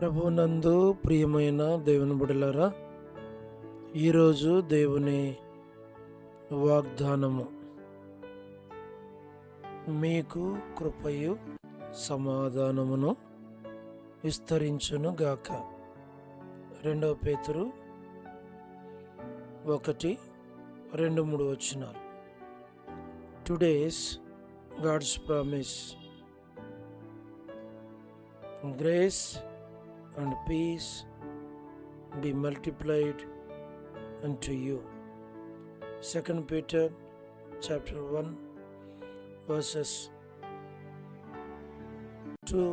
ప్రభునందు ప్రియమైన దేవుని బిడ్డలారా, ఈరోజు దేవుని వాగ్దానము, మీకు కృపయు సమాధానమును విస్తరించును గాక. 2 పేతురు 1-2-3 వచనాలు. Today's God's promise, grace and peace be multiplied unto you. 2 Peter chapter 1 verses 2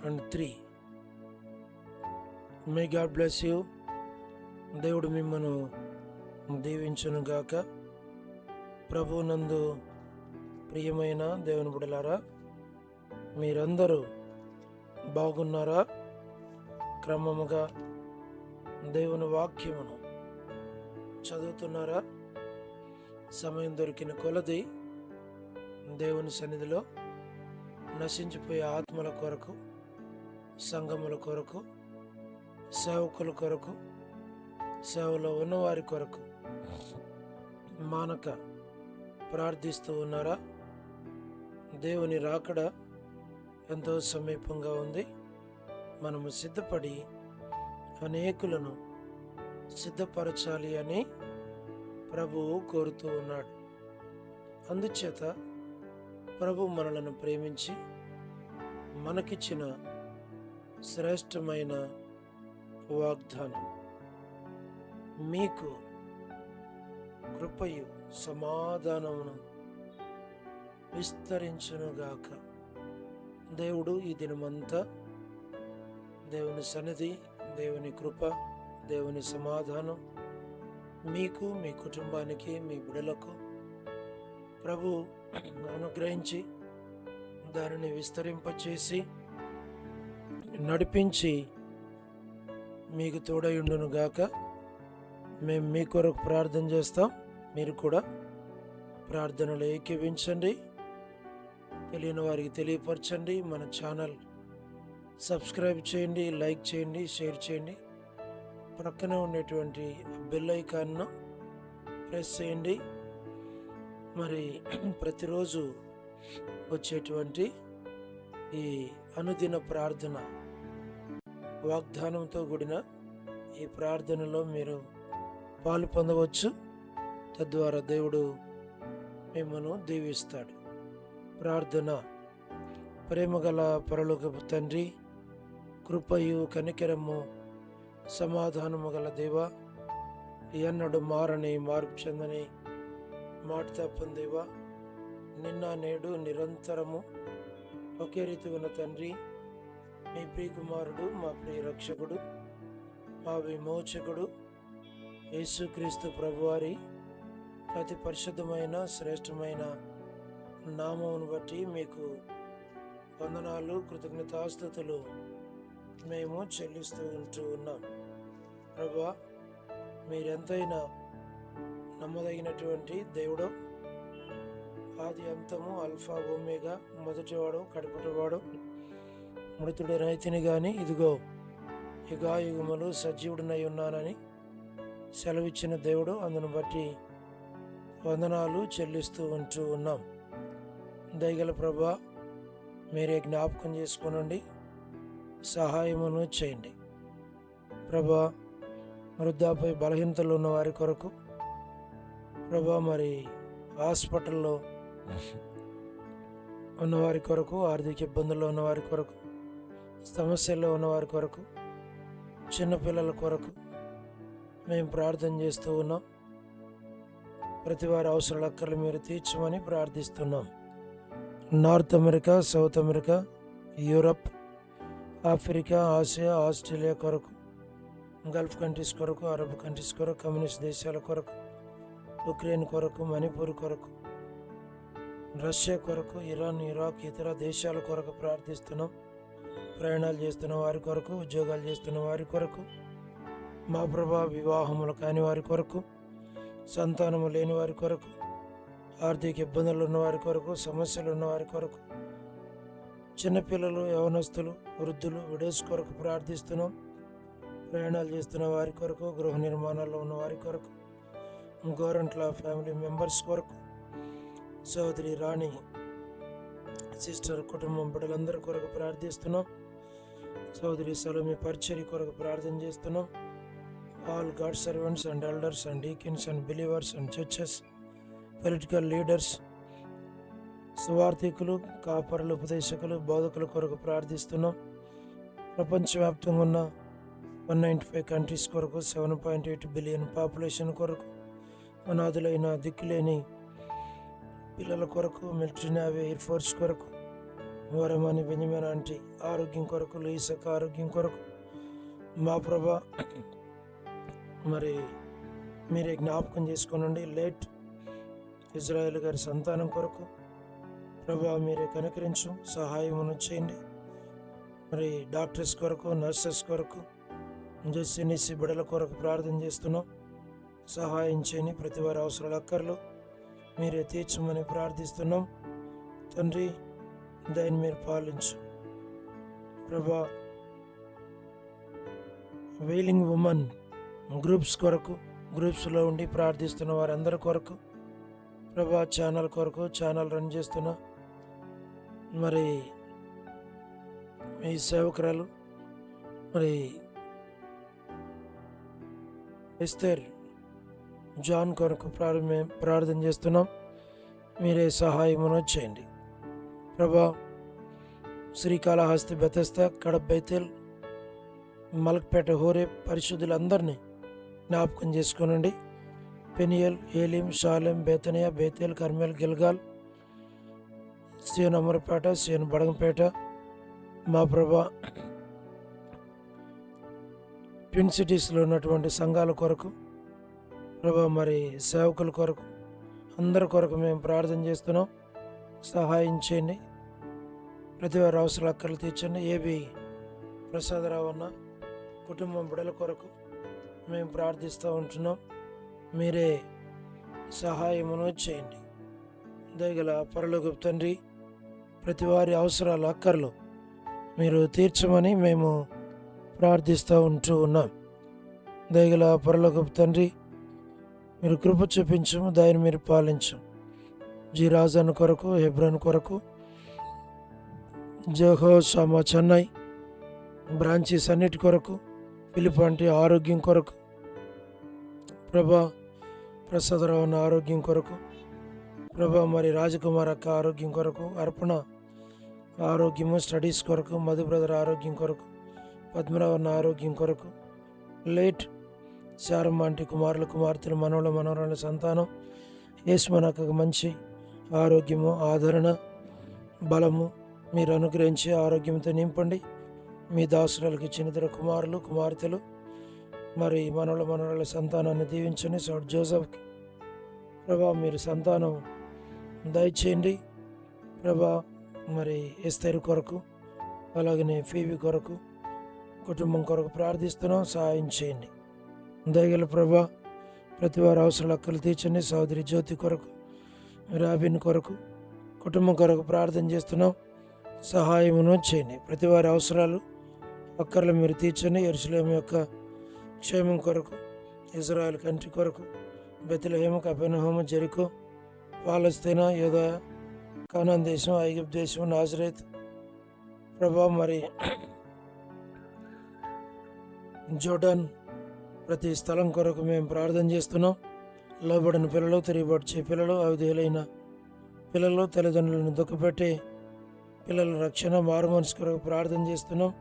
and 3. May God bless you. దేవుడు మిమ్మను దీవించును గాక. ప్రభునందు ప్రియమైన దేవుని బిడ్డలారా, మీరందరూ బాగున్నారా? క్రమముగా దేవుని వాక్యమును చదువుతున్నారా? సమయం దొరికిన కొలది దేవుని సన్నిధిలో నశించిపోయే ఆత్మల కొరకు, సంఘముల కొరకు, సేవకుల కొరకు, సేవలో ఉన్నవారి కొరకు మానక ప్రార్థిస్తూ ఉన్నారా? దేవుని రాకడ ఎంతో సమీపంగా ఉంది. మనము సిద్ధపడి అనేకులను సిద్ధపరచాలి అని ప్రభువు కోరుతూ ఉన్నాడు. అందుచేత ప్రభు మనలను ప్రేమించి మనకిచ్చిన శ్రేష్టమైన వాగ్దానం, మీకు కృపయు సమాధానమును విస్తరించునుగాక. దేవుడు ఈ దినమంతా దేవుని సన్నిధి, దేవుని కృప, దేవుని సమాధానం మీకు, మీ కుటుంబానికి, మీ బిడ్డలకు ప్రభు అనుగ్రహించి దానిని విస్తరింపచేసి నడిపించి మీకు తోడయుండును గాక. మేము మీ కొరకు ప్రార్థన చేస్తాం. మీరు కూడా ప్రార్థనలు ఏకీవించండి, తెలియని వారికి తెలియపరచండి. మన ఛానల్ సబ్స్క్రైబ్ చేయండి, లైక్ చేయండి, షేర్ చేయండి. ప్రక్కనే ఉండేటువంటి బెల్ ఐకాన్ను ప్రెస్ చేయండి. మరి ప్రతిరోజు వచ్చేటువంటి ఈ అనుదిన ప్రార్థన, వాగ్దానంతో కూడిన ఈ ప్రార్థనలో మీరు పాలు పొందవచ్చు. తద్వారా దేవుడు మిమ్మల్ని దీవిస్తాడు. ప్రార్థన. ప్రేమగల పరలోకపు తండ్రి, కృపయు కనికరము సమాధానము గల దేవా, ఎన్నడు మారని మార్పు చెందని మాట తప్పని దేవా, నిన్న నేడు నిరంతరము ఒకే రీతి ఉన్న తండ్రి, మీ ప్రియకుమారుడు, మా ప్రియ రక్షకుడు, మా విమోచకుడు యేసుక్రీస్తు ప్రభువారి అతి పరిశుద్ధమైన శ్రేష్టమైన నామమును బట్టి మీకు వందనాలు, కృతజ్ఞతాస్తుతులు మేము చెల్లిస్తూ ఉన్నాం. ప్రభువా, మీరెంతైనా నమ్మదగినటువంటి దేవుడు, ఆది అంతము, అల్ఫా ఓమేగా, మొదటివాడు కడపటివాడు, మృతుడు రైతుని గాని ఇదిగో యుగాయుగములు సజీవుడినై ఉన్నానని సెలవిచ్చిన దేవుడు, అందును బట్టి వందనాలు చెల్లిస్తూ ఉన్నాం. దయగల ప్రభా, మీరే జ్ఞాపకం చేసుకోనండి, సహాయమును చేయండి. ప్రభా, వృద్ధాపై బలహీనతలు ఉన్న వారి కొరకు, ప్రభా, మరి హాస్పిటల్లో ఉన్నవారి కొరకు, ఆర్థిక ఇబ్బందుల్లో ఉన్నవారి కొరకు, సమస్యల్లో ఉన్నవారి కొరకు, చిన్నపిల్లల కొరకు మేము ప్రార్థన చేస్తూ ఉన్నాం. ప్రతి వారి అవసరాల అక్కర్లు మీరు తీర్చమని ప్రార్థిస్తున్నాం. North America, south America, Europe, Africa, Asia, Australia కొరకు, గల్ఫ్ కంట్రీస్ కొరకు, అరబ్ కంట్రీస్ కొరకు, కమ్యూనిస్ట్ దేశాల కొరకు, ఉక్రెయిన్ కొరకు, మణిపూర్ కొరకు, రష్యా కొరకు, ఇరాన్, ఇరాక్, ఇతర దేశాల కొరకు ప్రార్థిస్తున్నాం. ప్రయాణాలు చేస్తున్న వారి కొరకు, ఉద్యోగాలు చేస్తున్న వారి కొరకు, మా ప్రభా, వివాహములు కాని వారి కొరకు, సంతానము లేని వారి కొరకు, ఆర్థిక ఇబ్బందులు ఉన్నవారి కొరకు, సమస్యలు ఉన్నవారి కొరకు, చిన్నపిల్లలు, యవనస్తులు, వృద్ధులు, విడోస్ కొరకు ప్రార్థిస్తున్నాం. ప్రయాణాలు చేస్తున్న వారి కొరకు, గృహ నిర్మాణాల్లో ఉన్న వారి కొరకు, గోరంట్ల ఫ్యామిలీ మెంబర్స్ కొరకు, సోదరి రాణి సిస్టర్ కుటుంబం బిడ్డలందరి కొరకు ప్రార్థిస్తున్నాం. సోదరి సలోమి పరిచర్య కొరకు ప్రార్థన చేస్తున్నాం. All God servants and elders and deacons and believers and churches, political leaders, సువార్థికులు, కాపరులు, ఉపదేశకులు, బోధకుల కొరకు ప్రార్థిస్తున్నాం. ప్రపంచవ్యాప్తంగా ఉన్న 195 కంట్రీస్ కొరకు, 7.8 బిలియన్ పాపులేషన్ కొరకు, అనాథులైన దిక్కులేని పిల్లల కొరకు, మిలిటరీ, నేవీ, ఎయిర్ ఫోర్స్ కొరకు, వరమని బెంజమిన్ ఆంటీ ఆరోగ్యం కొరకు, లూయిసక్క ఆరోగ్యం కొరకు, మా ప్రభా మరి మీరే జ్ఞాపకం చేసుకోనండి. లేట్ ఇజ్రాయెల్ గారి సంతానం కొరకు ప్రభా మీరే కనుకరించు, సహాయమును చేయండి. మరి డాక్టర్స్ కొరకు, నర్సెస్ కొరకు, జెస్సీనిసి బిడల కొరకు ప్రార్థన చేస్తున్నాం. సహాయం చేయని ప్రతి వారి అవసరాల అక్కర్లు మీరే తీర్చమని ప్రార్థిస్తున్నాం. తండ్రి దయని మీరు పాలించు ప్రభా. వెయిలింగ్ ఉమెన్ గ్రూప్స్ కొరకు, గ్రూప్స్లో ఉండి ప్రార్థిస్తున్న వారందరి కొరకు ప్రభా, ఛానల్ కొరకు, ఛానల్ రన్ చేస్తున్న మరి మీ సేవకురాలు మరి ఎస్తేర్ జాన్ కొరకు ప్రార్థన చేస్తున్నాం. మీరే సహాయమును చేయండి ప్రభా. శ్రీకాళహస్తి, బెతెస్తా, కడప, బైతేల్, మలక్పేట, హోరే పరిశుద్ధులందరినీ జ్ఞాపకం చేసుకోనండి. పెనియల్, ఏలిం, షాలెం, బేతనియా, బేతేల్, కర్మేల్, గిల్గాల్, సియోన్ అమరపేట, సియోన్ బడంగపేట, మా ప్రభా ట్విన్ సిటీస్లో ఉన్నటువంటి సంఘాల కొరకు ప్రభా, మరి సేవకుల కొరకు, అందరి కొరకు మేము ప్రార్థన చేస్తున్నాం. సహాయం చేయండి. ప్రతి వారి అవసరాలు అక్కర్లు తీర్చండి. ఏబి ప్రసాదరావు అన్న కుటుంబం బిడల కొరకు మేము ప్రార్థిస్తూ ఉంటున్నాం. మీరే సహాయమును చేయండి. దయగల పరలోకపు తండ్రి, ప్రతి వారి అవసరాలు అక్కర్లు మీరు తీర్చమని మేము ప్రార్థిస్తూ ఉన్నాం. దయగల పరలోకపు తండ్రి, మీరు కృప చూపించము, దయని మీరు పాలించు. జి రాజన్ కొరకు, హెబ్రోన్ కొరకు, జోహో షామా చెన్నై బ్రాంచీస్ అన్నిటి కొరకు, పిలిపాంటి ఆరోగ్యం కొరకు ప్రభా, ప్రసాదరావు ఆరోగ్యం కొరకు ప్రభా, మరి రాజకుమార్ అక్క ఆరోగ్యం కొరకు, అర్పణ ఆరోగ్యము, స్టడీస్ కొరకు, మధు బ్రదర్ ఆరోగ్యం కొరకు, పద్మరావు ఆరోగ్యం కొరకు, లేట్ శారమ్మ ఆంటీ కుమారులు, కుమార్తెలు, మనవల, మనవరాల సంతానం, యేసుమనకు మంచి ఆరోగ్యము, ఆదరణ, బలము మీరు అనుగ్రహించి ఆరోగ్యంతో నింపండి. మీ దాసురాలకి చిన్నతర కుమారులు, కుమార్తెలు, మరి మనవల, మనవరాల సంతానాన్ని దీవించండి. సౌడ్ జోసఫ్కి ప్రభా మీరు సంతానం దయచేయండి ప్రభా. మరి ఎస్తేరు కొరకు, అలాగనే ఫీవి కొరకు, కుటుంబం కొరకు ప్రార్థిస్తున్నాం. సహాయం చేయండి. దయగల ప్రభా, ప్రతి వారి అవసరాలు అక్కలు తీర్చండి. సోదరి జ్యోతి కొరకు, రాబిన్ కొరకు, కుటుంబం కొరకు ప్రార్థన చేస్తున్నాం. సహాయమును చేయండి. ప్రతి వారి అవసరాలు అక్కర్లు మీరు తీర్చండి. యెరూషలేము యొక్క క్షేమం కొరకు, ఇజ్రాయెల్ కంట్రీ కొరకు, బెత్లెహేము, కపెర్నహూము, జెరికో, పాలస్తీనా, యూదా, కానాన్ దేశం, ఐగుప్తు దేశం, నాజరేత్ ప్రభా, మరి జోర్డాన్ ప్రతి స్థలం కొరకు మేము ప్రార్థన చేస్తున్నాం. లోబడిన పిల్లలు, తిరిగిబడిచే పిల్లలు, అవిధేయులైన పిల్లలు, తల్లిదండ్రులను దుఃఖపెట్టే పిల్లల రక్షణ, మారు మనసు కొరకు ప్రార్థన చేస్తున్నాం.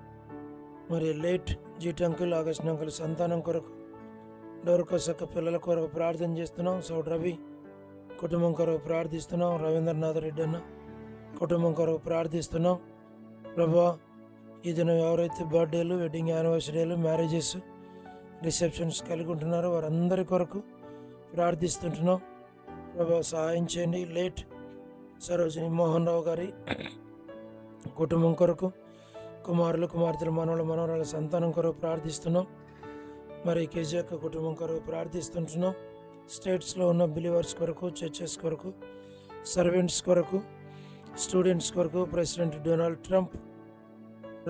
మరి లేట్ జీట్ అంకుల్, ఆగస్ట్ అంకుల్ సంతానం కొరకు, డోర్కోసక్క పిల్లల కొరకు ప్రార్థన చేస్తున్నాం. సౌడ్ రవి కుటుంబం కొరకు ప్రార్థిస్తున్నాం. రవీంద్రనాథ్ రెడ్డి అన్న కుటుంబం కొరకు ప్రార్థిస్తున్నాం. ప్రభా, ఈ దినం ఎవరైతే బర్త్డేలు, వెడ్డింగ్ యానివర్సరీలు, మ్యారేజెస్, రిసెప్షన్స్ కలిగి ఉంటున్నారో వారందరి కొరకు ప్రార్థిస్తుంటున్నాం. ప్రభా సహాయం చేయండి. లేట్ సరోజిని మోహన్ రావు గారి కుటుంబం కొరకు, కుమారులు, కుమార్తెలు, మనవల, మనవరాల సంతానం కొరకు ప్రార్థిస్తున్నాం. మరి కేజీఆర్ కుటుంబం కొరకు స్టూడెంట్స్ కొరకు, president Donald Trump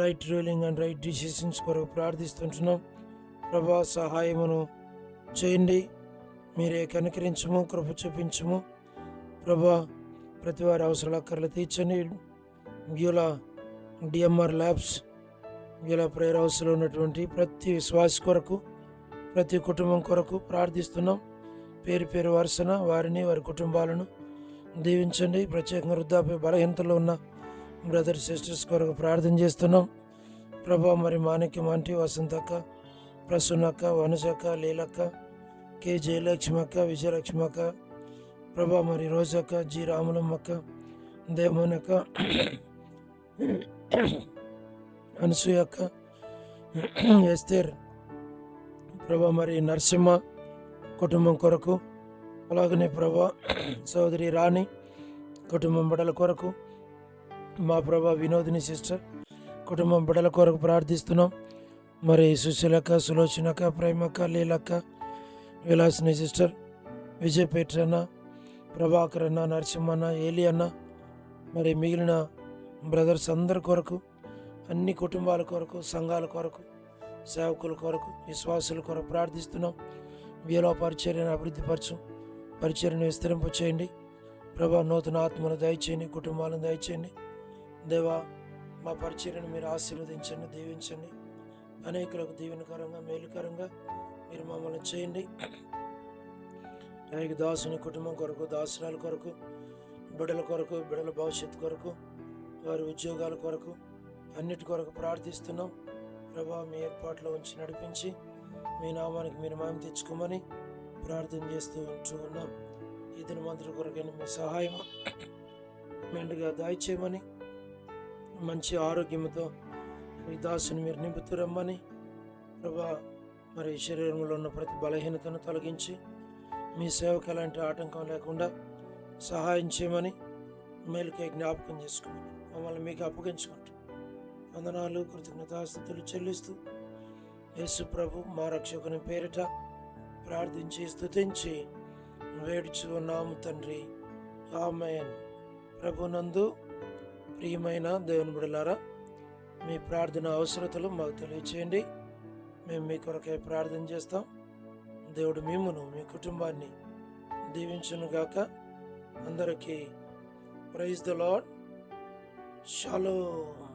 right ruling and right decisions కొరకు ప్రార్థిస్తుంటున్నాం. ప్రభా సహాయమును చేయండి, మీరే కనికరించము, కృప చూపించము. ప్రభా ప్రతి వారి అవసరాల అక్కర్లు తీర్చండి. Beulah DMR labs Beulah prayer హౌస్లో ఉన్నటువంటి ప్రతి విశ్వాస కొరకు, ప్రతి కుటుంబం కొరకు ప్రార్థిస్తున్నాం. పేరు పేరు వరుసన వారిని, వారి కుటుంబాలను దీవించండి. ప్రత్యేకంగా వృద్ధాప్య బలహీనతలో ఉన్న బ్రదర్ సిస్టర్స్ కొరకు ప్రార్థన చేస్తున్నాం. ప్రభా మరి మాణిక్యం ఆంటీ, వసంతక్క, ప్రసన్నక్క, వనజక్క, లీలక్క, కే జయలక్ష్మక్క, విజయలక్ష్మక్క, ప్రభా మరి రోజక్క, జి రాములమ్మక్క, దేవమోనక్క, అనసూయక్క, ఎస్తేర్, ప్రభా మరి నరసింహ కుటుంబం కొరకు, అలాగనే ప్రభా సోదరి రాణి కుటుంబం బిడ్డల కొరకు, మా ప్రభా వినోదిని సిస్టర్ కుటుంబం బిడ్డల కొరకు ప్రార్థిస్తున్నాం. మరి సుశీలక్క, సులోచనక్క, ప్రేమక్క, లీలక్క, విలాసిని సిస్టర్, విజయ్ పేట్రన్న, ప్రభాకర్ అన్న, నరసింహన్న, ఏలి అన్న, మరి మిగిలిన బ్రదర్స్ అందరి కొరకు, అన్ని కుటుంబాల కొరకు, సంఘాల కొరకు, సేవకుల కొరకు, విశ్వాసుల కొరకు ప్రార్థిస్తున్నాం. వీలో పరిచర్యను అభివృద్ధిపరచు, పరిచర్యను విస్తరింప చేయండి. ప్రభా నూతన ఆత్మను దయచేయండి, కుటుంబాలను దయచేయండి. దేవా మా పరిచర్యను మీరు ఆశీర్వదించండి, దీవించండి. అనేకులకు దీవెనకరంగా, మేలుకరంగా మీరు మమ్మల్ని చేయండి. నాయకు దాసుని కుటుంబం కొరకు, దాసురాల కొరకు, బిడ్డల కొరకు, బిడ్డల భవిష్యత్తు కొరకు, వారి ఉద్యోగాల కొరకు, అన్నిటి కొరకు ప్రార్థిస్తున్నాం. ప్రభా మీ ఏర్పాట్లో ఉంచి నడిపించి మీ నామానికి మీరు మహిమ తెచ్చుకోమని ప్రార్థన చేస్తూ ఉన్నాం. ఈ దినమంతటి కొరకైనా మీ సహాయం మెండుగా దయచేయమని, మంచి ఆరోగ్యంతో ఈ దాసుని మీరు నింపుతూ రమ్మని, ప్రభా మరి శరీరంలో ఉన్న ప్రతి బలహీనతను తొలగించి మీ సేవకు ఎలాంటి ఆటంకం లేకుండా సహాయం చేయమని, మేలుకై జ్ఞాపకం చేసుకోమని మమ్మల్ని మీకు అప్పగించుకుంటూ వందనాలు, కృతజ్ఞతాస్తుతులు చెల్లిస్తూ యేసు ప్రభు మా రక్షకుని పేరిట ప్రార్థించి స్తుతించి వేడుచు ఉన్నాము తండ్రి, ఆమేన్. ప్రభునందు ప్రియమైన దేవుని బిడ్డలారా, మీ ప్రార్థన అవసరతలు మాకు తెలియచేయండి. మేము మీ కొరకై ప్రార్థన చేస్తాం. దేవుడు మిమ్మును, మీ కుటుంబాన్ని దీవించునుగాక. అందరికీ ప్రైజ్ ద లార్డ్. షాలోమ్.